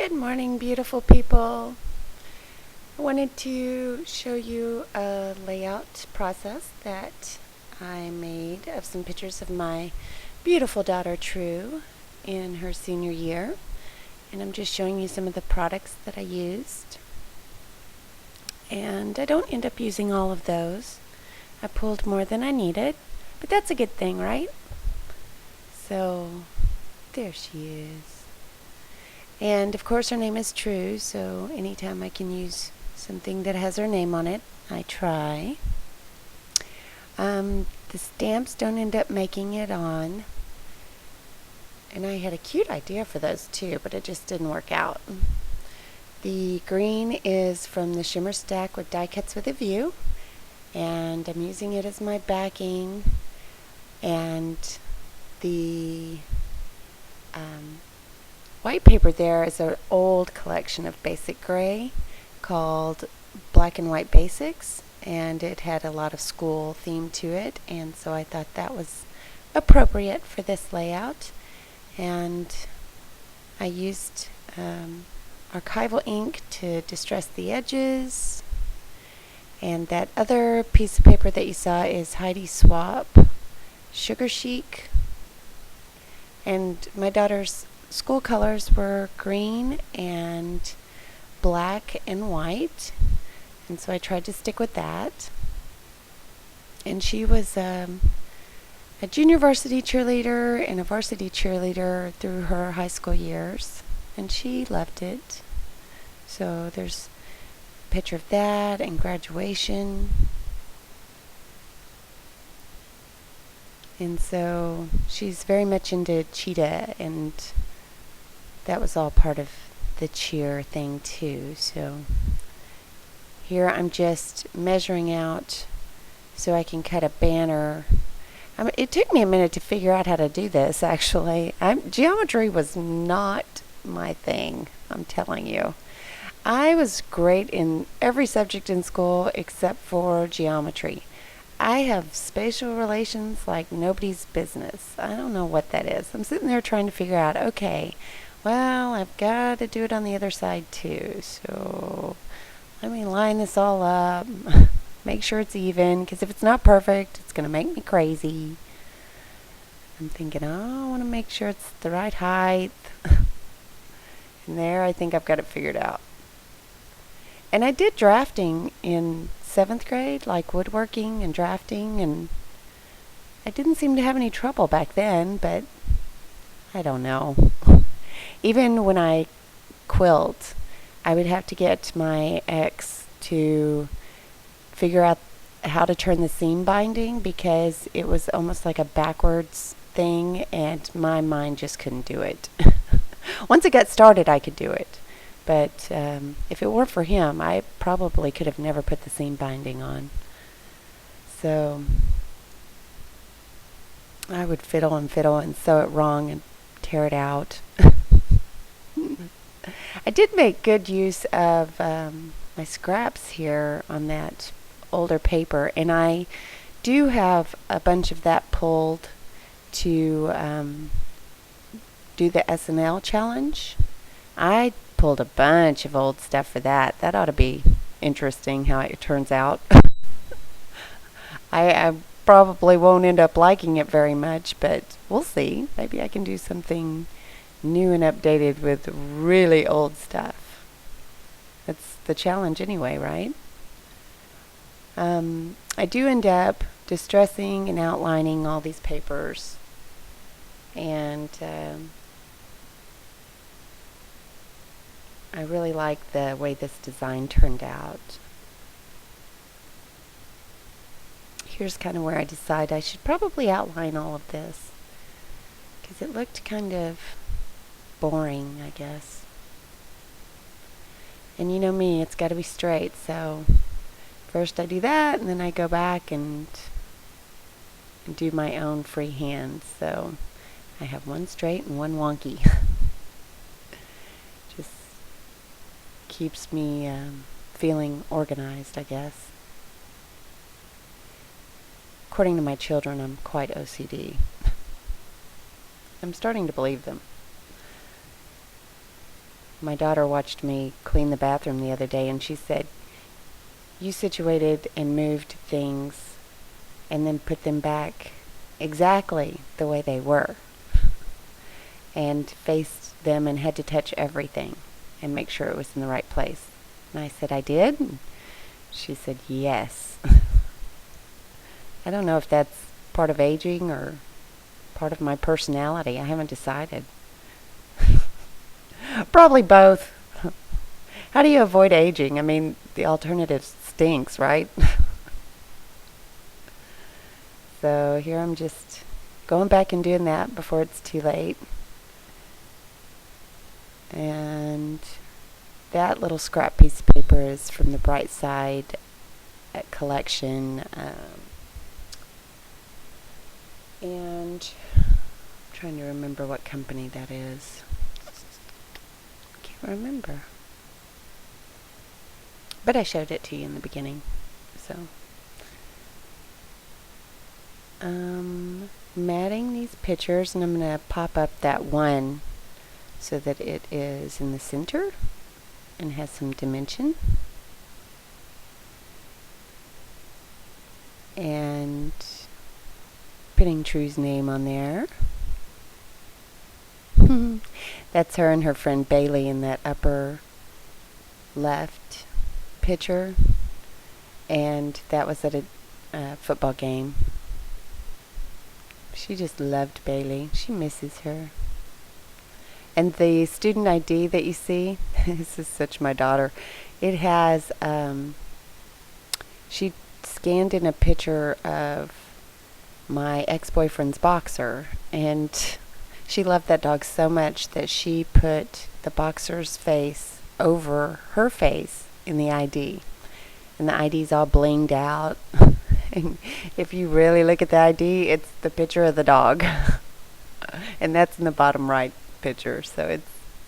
Good morning, beautiful people. I wanted to show you a layout process that I made of some pictures of my beautiful daughter, True, in her senior year. And I'm just showing you some of the products that I used. And I don't end up using all of those. I pulled more than I needed, but that's a good thing, right? So, there she is. And of course her name is True, so anytime I can use something that has her name on it, I try. The stamps don't end up making it on. And I had a cute idea for those too, but it just didn't work out. The green is from the Shimmer Stack with Die Cuts with a View, and I'm using it as my backing. And the white paper there is an old collection of basic gray called Black and White Basics, and it had a lot of school theme to it, and so I thought that was appropriate for this layout. And I used archival ink to distress the edges, and that other piece of paper that you saw is Heidi Swap Sugar Chic, and my daughter's school colors were green and black and white, and so I tried to stick with that. And she was a junior varsity cheerleader and a varsity cheerleader through her high school years, and she loved it. So there's a picture of that and graduation. And so she's very much into cheetah, and that was all part of the cheer thing too. So here I'm just measuring out so I can cut a banner. It took me a minute to figure out how to do this, actually. Geometry was not my thing, I'm telling you. I was great in every subject in school except for geometry. I have spatial relations like nobody's business. I don't know what that is. I'm sitting there trying to figure out, okay, well, I've got to do it on the other side too. So let me line this all up, make sure it's even, because if it's not perfect, it's going to make me crazy. I'm thinking, oh, I want to make sure it's the right height. And there, I think I've got it figured out. And I did drafting in 7th grade, like woodworking and drafting, and I didn't seem to have any trouble back then, but I don't know. Even when I quilt, I would have to get my ex to figure out how to turn the seam binding because it was almost like a backwards thing, and my mind just couldn't do it. Once it got started, I could do it. But if it weren't for him, I probably could have never put the seam binding on. So I would fiddle and sew it wrong and tear it out. I did make good use of my scraps here on that older paper, and I do have a bunch of that pulled to do the SNL challenge. I pulled a bunch of old stuff for that. That ought to be interesting how it turns out. I probably won't end up liking it very much, but we'll see. Maybe I can do something new and updated with really old stuff. That's the challenge anyway, right? I do end up distressing and outlining all these papers, and I really like the way this design turned out. Here's kind of where I decide I should probably outline all of this, because it looked kind of boring, I guess. And you know me, it's got to be straight, so first I do that, and then I go back and do my own freehand. So I have one straight and one wonky. Just keeps me feeling organized, I guess. According to my children, I'm quite OCD. I'm starting to believe them. my daughter watched me clean the bathroom the other day, and she said, "You situated and moved things and then put them back exactly the way they were, and faced them and had to touch everything and make sure it was in the right place." And I said, "I did?" And she said, "Yes." I don't know if that's part of aging or part of my personality. I haven't decided. Probably both. How do you avoid aging? I mean, the alternative stinks, right? So here I'm just going back and doing that before it's too late. And that little scrap piece of paper is from the Bright Side collection. And I'm trying to remember what company that is. Can't remember. But I showed it to you in the beginning. So, matting these pictures, and I'm going to pop up that one so that it is in the center and has some dimension. And putting True's name on there. That's her and her friend Bailey in that upper left picture. And that was at a football game. She just loved Bailey. She misses her. And the student ID that you see, this is such my daughter. It has, she scanned in a picture of my ex-boyfriend's boxer, and she loved that dog so much that she put the boxer's face over her face in the ID. And the ID's all blinged out. And if you really look at the ID, it's the picture of the dog. And that's in the bottom right picture. So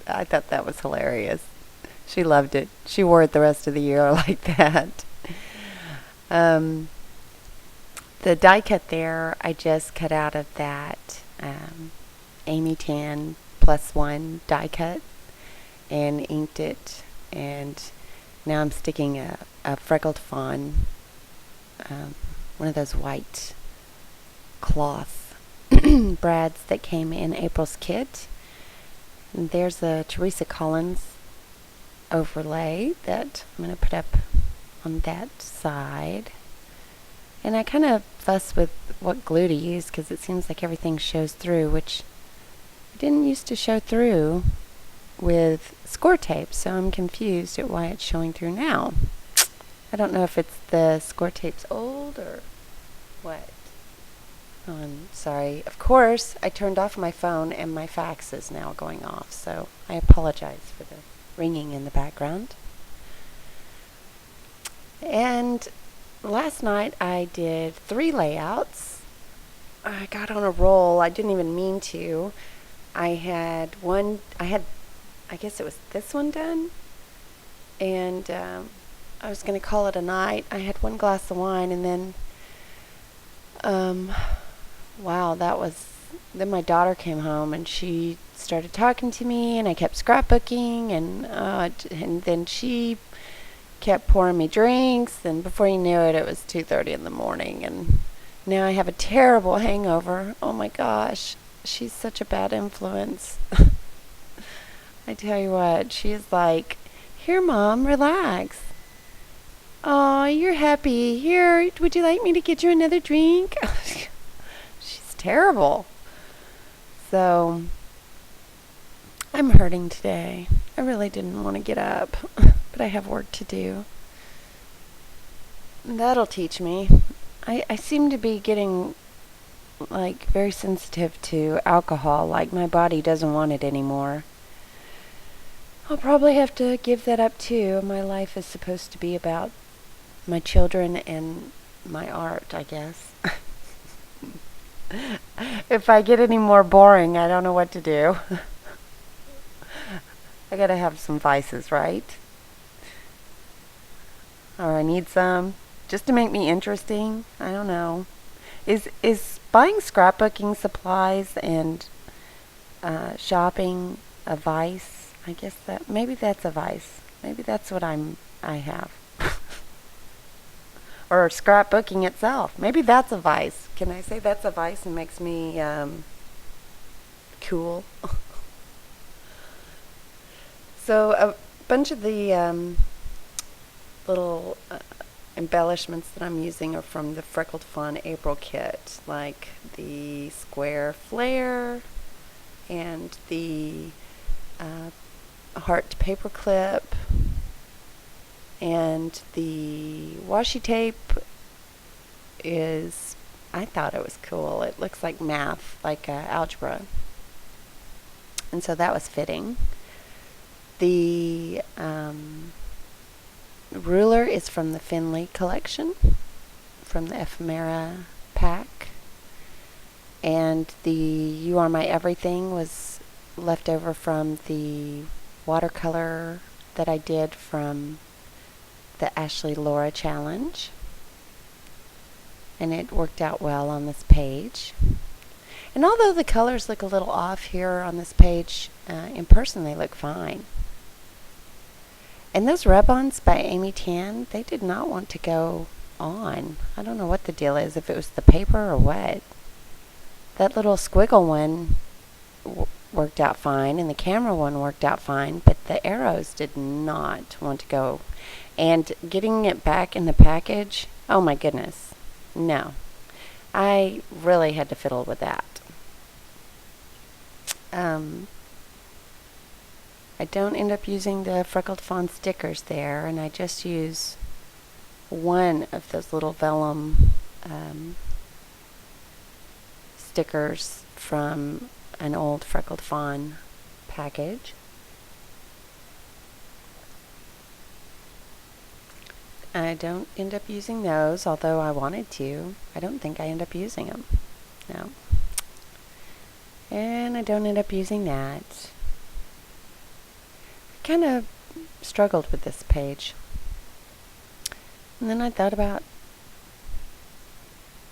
I thought that was hilarious. She loved it. She wore it the rest of the year like that. The die cut there, I just cut out of that Amy Tan +1 die cut and inked it. And now I'm sticking a freckled fawn, one of those white cloth brads that came in April's kit. And there's a Teresa Collins overlay that I'm going to put up on that side. And I kind of fuss with what glue to use because it seems like everything shows through, which I didn't used to show through with score tape, so I'm confused at why it's showing through now. I don't know if it's the score tape's old or what. Oh, I'm sorry. Of course, I turned off my phone and my fax is now going off, so I apologize for the ringing in the background. And last night I did 3 layouts. I got on a roll. I didn't even mean to. I guess it was this one done. And I was going to call it a night. I had 1 glass of wine and then, then my daughter came home and she started talking to me and I kept scrapbooking and then she kept pouring me drinks, and before you knew it, it was 2:30 in the morning, and now I have a terrible hangover. Oh my gosh, she's such a bad influence. I tell you what, she's like, "Here, Mom, relax. Oh, you're happy. Here, would you like me to get you another drink?" She's terrible. So, I'm hurting today. I really didn't want to get up, but I have work to do. That'll teach me. I seem to be getting, very sensitive to alcohol, like my body doesn't want it anymore. I'll probably have to give that up too. My life is supposed to be about my children and my art, I guess. If I get any more boring, I don't know what to do. I gotta have some vices, right? Or I need some, just to make me interesting. I don't know. Is buying scrapbooking supplies and shopping a vice? I guess that maybe that's a vice. Maybe that's what I have. Or scrapbooking itself. Maybe that's a vice. Can I say that's a vice and makes me cool? So a bunch of the little embellishments that I'm using are from the Freckled Fawn April kit, like the square flare and the heart paperclip and the washi tape is, I thought it was cool. It looks like math, like algebra. And so that was fitting. The ruler is from the Finley collection, from the ephemera pack. And the You Are My Everything was left over from the watercolor that I did from the Ashley Laura challenge. And it worked out well on this page. And although the colors look a little off here on this page, in person they look fine. And those rub-ons by Amy Tan, they did not want to go on. I don't know what the deal is, if it was the paper or what. That little squiggle one worked out fine, and the camera one worked out fine, but the arrows did not want to go. And getting it back in the package, oh my goodness, no. I really had to fiddle with that. I don't end up using the Freckled Fawn stickers there, and I just use one of those little vellum stickers from an old Freckled Fawn package. I don't end up using those, although I wanted to. I don't think I end up using them. No. And I don't end up using that. I kind of struggled with this page. And then I thought about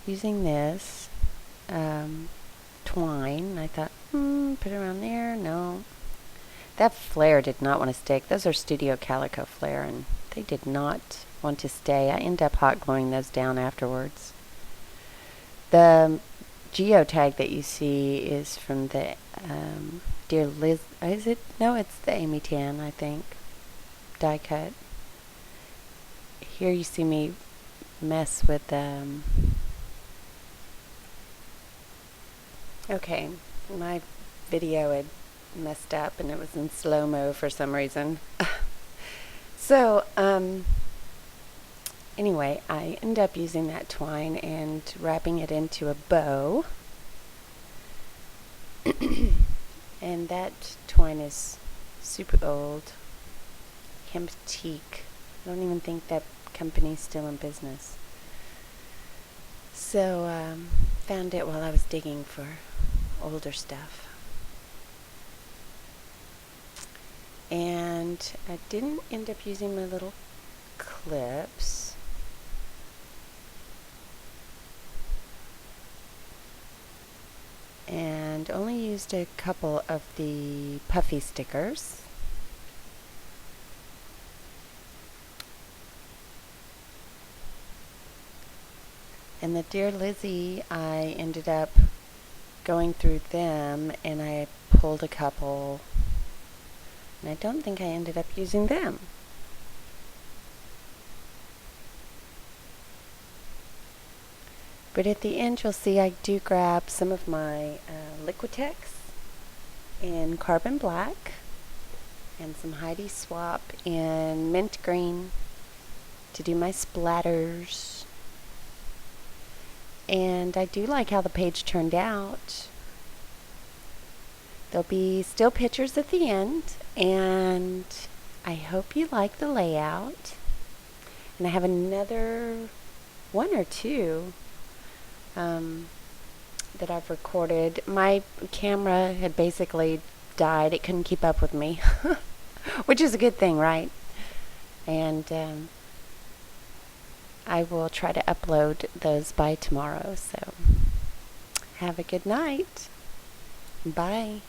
using this twine. I thought, put it around there. No. That flare did not want to stick. Those are Studio Calico flare, and they did not want to stay. I end up hot gluing those down afterwards. The geotag that you see is from the Dear Liz. Is it? No, it's the Amy Tan, I think. Die cut. Here you see me mess with okay, my video had messed up and it was in slow-mo for some reason. So, anyway, I end up using that twine and wrapping it into a bow. And that twine is super old. Hemptique. I don't even think that company's still in business. So, found it while I was digging for older stuff. And I didn't end up using my little clips. And only used a couple of the puffy stickers. And the Dear Lizzie, I ended up going through them and I pulled a couple, and I don't think I ended up using them. But at the end you'll see I do grab some of my Liquitex in Carbon Black and some Heidi Swap in Mint Green to do my splatters. And I do like how the page turned out. There'll be still pictures at the end, and I hope you like the layout. And I have another one or two that I've recorded. My camera had basically died. It couldn't keep up with me, which is a good thing, right? And I will try to upload those by tomorrow. So have a good night. Bye.